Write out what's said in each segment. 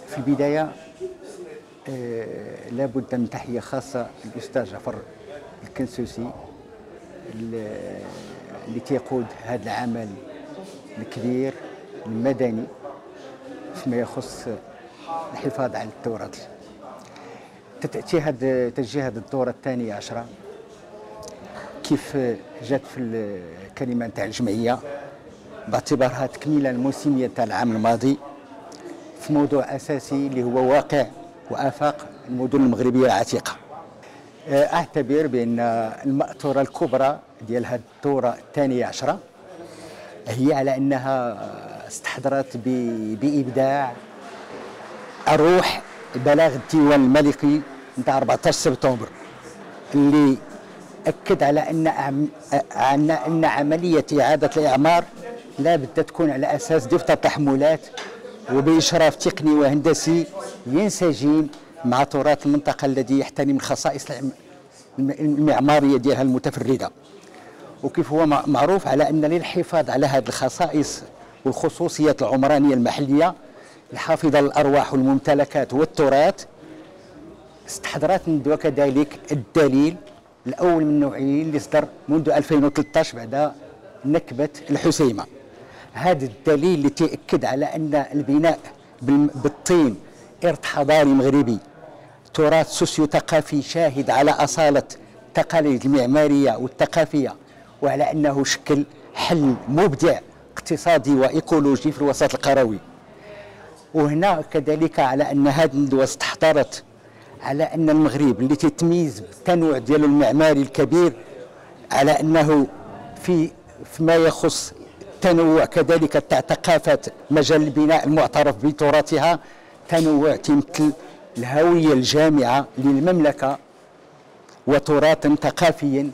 في البداية لابد من تحية خاصة للأستاذ جعفر الكنسوسي اللي تيقود هذا العمل الكبير المدني فيما يخص الحفاظ على التراث. تجي هذه الدورة الثانية عشرة كيف جات في الكلمة نتاع الجمعية باعتبارها تكميلا الموسمية تاع العام الماضي في موضوع أساسي اللي هو واقع وآفاق المدن المغربية العتيقة. أعتبر بأن المأثورة الكبرى ديال هذه الدورة الثانية عشرة هي على أنها استحضرت بإبداع الروح بلاغ الديوان الملكي نتاع 14 سبتمبر اللي أكد على أن عملية إعادة الإعمار لا بد تكون على أساس دفع تحملات وبإشراف تقني وهندسي ينسجم مع تراث المنطقة الذي يحترم الخصائص المعمارية ديالها المتفردة. وكيف هو معروف على أن للحفاظ على هذه الخصائص والخصوصيات العمرانية المحلية الحافظة للأرواح والممتلكات والتراث استحضرت الندوة كذلك الدليل الأول من نوعه اللي صدر منذ 2013 بعد نكبة الحسيمة. هذا الدليل اللي تأكد على أن البناء بالطين إرث حضاري مغربي تراث سوسيو ثقافي شاهد على أصالة التقاليد المعمارية والثقافية وعلى أنه شكل حل مبدع اقتصادي وإيكولوجي في الوسط القروي. وهنا كذلك على أن هذه الندوة استحضرت على أن المغرب اللي تتميز بالتنوع ديالو المعماري الكبير على أنه فيما يخص تنوع كذلك تاع ثقافة مجال البناء المعترف بتراثها تنوع تمثل الهوية الجامعة للمملكة وتراثا ثقافيا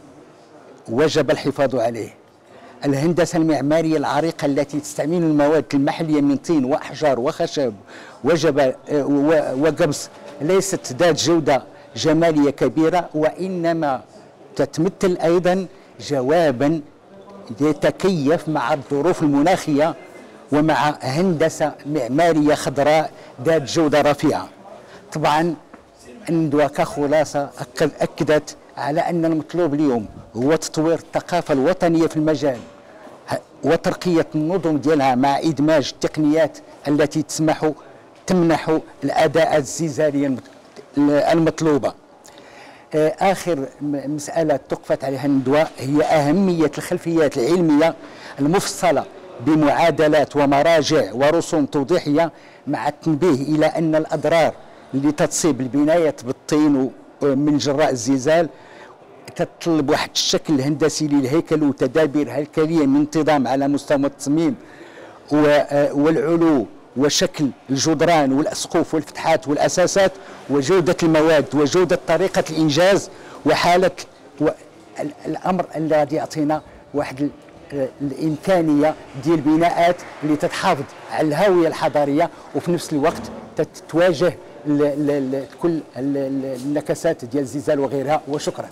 وجب الحفاظ عليه. الهندسة المعمارية العريقة التي تستعمل المواد المحلية من طين وأحجار وخشب وقبس ليست ذات جودة جمالية كبيرة وإنما تتمثل أيضا جوابا يتكيف مع الظروف المناخية ومع هندسة معمارية خضراء ذات جودة رفيعة. طبعا الندوة كخلاصة أكدت على أن المطلوب اليوم هو تطوير الثقافة الوطنية في المجال وترقية النظم ديالها مع إدماج التقنيات التي تمنح الأداء الزلزالي المطلوبة. آخر مسألة تقفت عليها الندوة هي أهمية الخلفيات العلمية المفصلة بمعادلات ومراجع ورسوم توضيحية مع التنبيه إلى أن الأضرار اللي تصيب البنايات بالطين من جراء الزلزال تتطلب واحد الشكل هندسي للهيكل وتدابير هيكلية من انتظام على مستوى التصميم والعلو وشكل الجدران والأسقف والفتحات والأساسات وجودة المواد وجودة طريقة الإنجاز وحالة الأمر الذي يعطينا واحد الإمكانية ديال البناءات اللي تتحافظ على الهوية الحضارية وفي نفس الوقت تتواجه كل النكسات ديال الزلزال وغيرها. وشكرا.